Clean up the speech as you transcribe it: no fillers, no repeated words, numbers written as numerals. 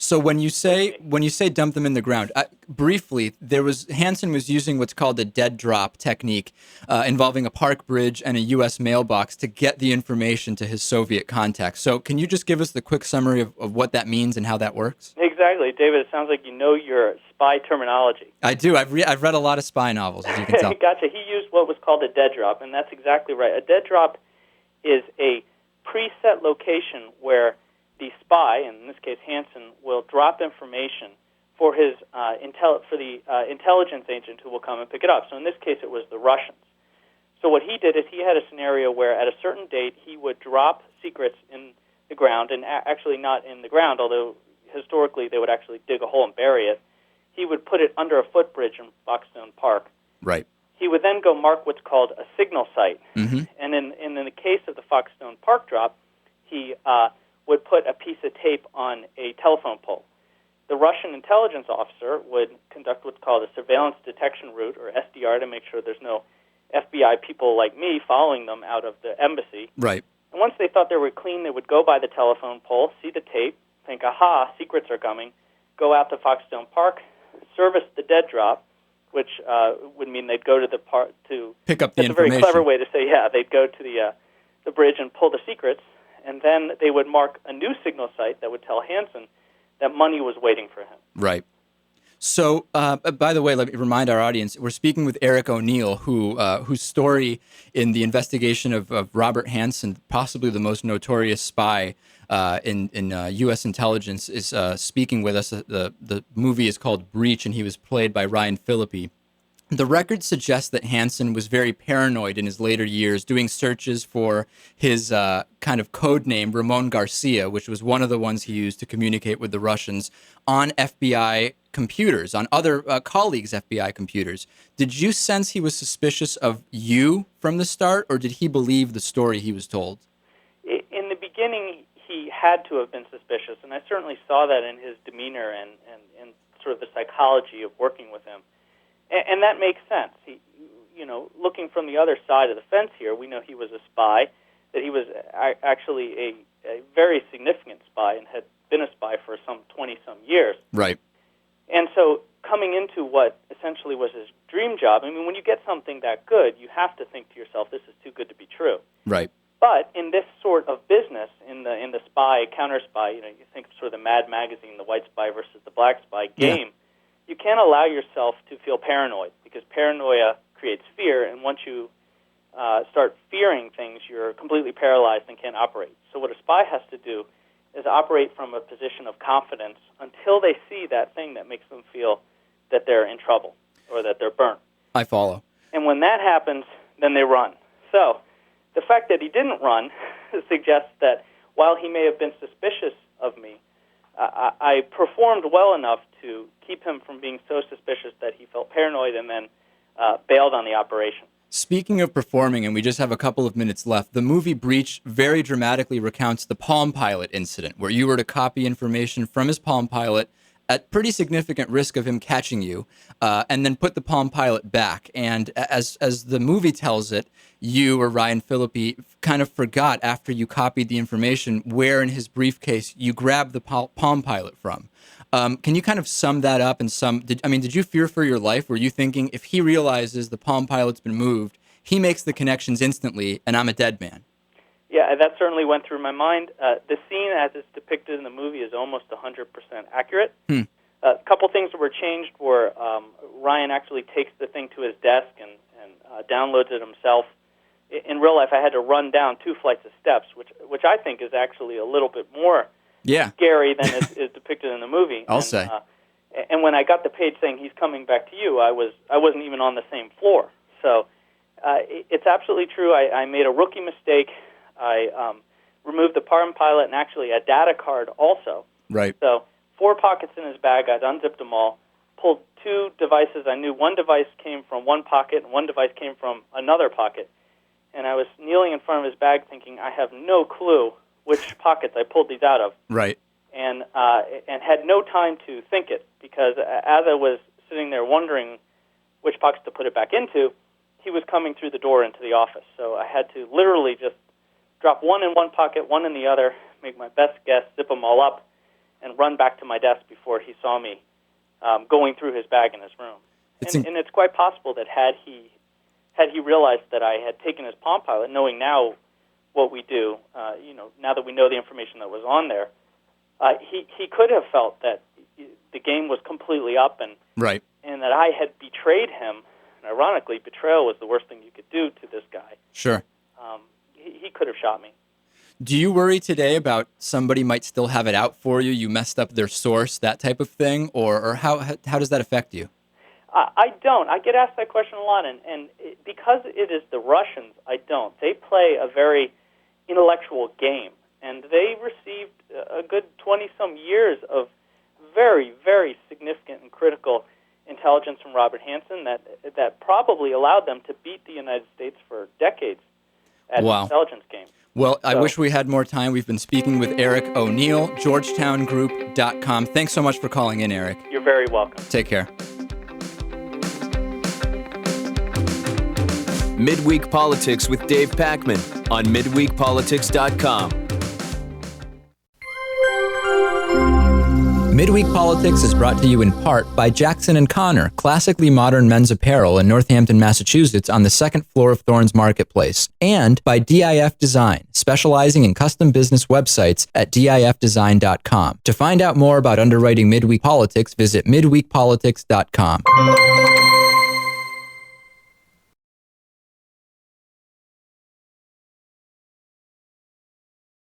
So when you say dump them in the ground, briefly, Hanssen was using what's called a dead drop technique, involving a park bridge and a U.S. mailbox to get the information to his Soviet contacts. So can you just give us the quick summary of what that means and how that works? Exactly, David. It sounds like you know your spy terminology. I do. I've read a lot of spy novels, as you can tell. Gotcha. He used what was called a dead drop, and that's exactly right. A dead drop is a preset location where the spy, and in this case Hanssen, will drop information for his intelligence agent who will come and pick it up. So in this case, it was the Russians. So what he did is he had a scenario where at a certain date he would drop secrets in the ground, and actually not in the ground, although historically they would actually dig a hole and bury it. He would put it under a footbridge in Foxstone Park. Right. He would then go mark what's called a signal site. Mm-hmm. And in the case of the Foxstone Park drop, he would put a piece of tape on a telephone pole. The Russian intelligence officer would conduct what's called a surveillance detection route, or SDR, to make sure there's no FBI people like me following them out of the embassy. Right. And once they thought they were clean, they would go by the telephone pole, see the tape, think, aha, secrets are coming, go out to Foxstone Park, service the dead drop, which would mean they'd go to the park to pick up the information. That's a very information. clever way to say, yeah, they'd go to the bridge and pull the secrets, and then they would mark a new signal site that would tell Hanssen that money was waiting for him. Right. So, by the way, let me remind our audience, we're speaking with Eric ONeill, whose story in the investigation of Robert Hanssen, possibly the most notorious spy in U.S. intelligence, is speaking with us. The movie is called Breach, and he was played by Ryan Phillippe. The record suggests that Hanssen was very paranoid in his later years, doing searches for his kind of code name, Ramon Garcia, which was one of the ones he used to communicate with the Russians, on FBI computers, on other colleagues' FBI computers. Did you sense he was suspicious of you from the start, or did he believe the story he was told? In the beginning, he had to have been suspicious, and I certainly saw that in his demeanor and sort of the psychology of working with him. And that makes sense. He, looking from the other side of the fence here, we know he was a spy, that he was actually a very significant spy and had been a spy for some 20-some years. Right. And so coming into what essentially was his dream job, I mean, when you get something that good, you have to think to yourself, this is too good to be true. Right. But in this sort of business, in the spy, counter-spy, you think of sort of the Mad Magazine, the white spy versus the black spy game, you can't allow yourself to feel paranoid, because paranoia creates fear, and once you start fearing things, you're completely paralyzed and can't operate. So what a spy has to do is operate from a position of confidence until they see that thing that makes them feel that they're in trouble or that they're burnt. I follow. And when that happens, then they run. So the fact that he didn't run suggests that while he may have been suspicious of me, I performed well enough to keep him from being so suspicious that he felt paranoid and then bailed on the operation. Speaking of performing, and we just have a couple of minutes left, the movie Breach very dramatically recounts the Palm Pilot incident, where you were to copy information from his Palm Pilot at pretty significant risk of him catching you, and then put the Palm Pilot back. And as the movie tells it, you, or Ryan Phillippe, kind of forgot after you copied the information where in his briefcase you grabbed the Palm Pilot from. Can you kind of sum that up? And did you fear for your life? Were you thinking, if he realizes the Palm Pilot's been moved, he makes the connections instantly, and I'm a dead man? Yeah, that certainly went through my mind. The scene as it's depicted in the movie is almost 100% accurate. A couple things that were changed were Ryan actually takes the thing to his desk and downloads it himself. In real life, I had to run down 2 flights of steps, which I think is actually a little bit more scary than is depicted in the movie. I'll say. And when I got the page saying he's coming back to you, I wasn't even on the same floor. So it's absolutely true. I made a rookie mistake. I removed the Palm Pilot and actually a data card also. Right. So 4 pockets in his bag. I'd unzipped them all, pulled 2 devices. I knew one device came from one pocket and one device came from another pocket. And I was kneeling in front of his bag thinking, I have no clue which pockets I pulled these out of. Right. And had no time to think it, because as I was sitting there wondering which pockets to put it back into, he was coming through the door into the office. So I had to literally just drop one in one pocket, one in the other, make my best guess, zip them all up, and run back to my desk before he saw me going through his bag in his room. And it's quite possible that had he realized that I had taken his Palm Pilot, knowing now what we do, now that we know the information that was on there, he could have felt that the game was completely up and that I had betrayed him. And ironically, betrayal was the worst thing you could do to this guy. Sure. He could have shot me. Do you worry today about somebody might still have it out for you? You messed up their source, that type of thing, or how does that affect you? I don't. I get asked that question a lot, and because it is the Russians, I don't. They play a very intellectual game, and they received a good 20-some years of very, very significant and critical intelligence from Robert Hanssen that probably allowed them to beat the United States for decades at the intelligence game. Well, I wish we had more time. We've been speaking with Eric ONeill, GeorgetownGroup.com. Thanks so much for calling in, Eric. You're very welcome. Take care. Midweek Politics with Dave Pakman on MidweekPolitics.com. Midweek Politics is brought to you in part by Jackson & Connor, classically modern men's apparel in Northampton, Massachusetts on the second floor of Thorne's Marketplace, and by DIF Design, specializing in custom business websites at DIFdesign.com. To find out more about underwriting Midweek Politics, visit MidweekPolitics.com.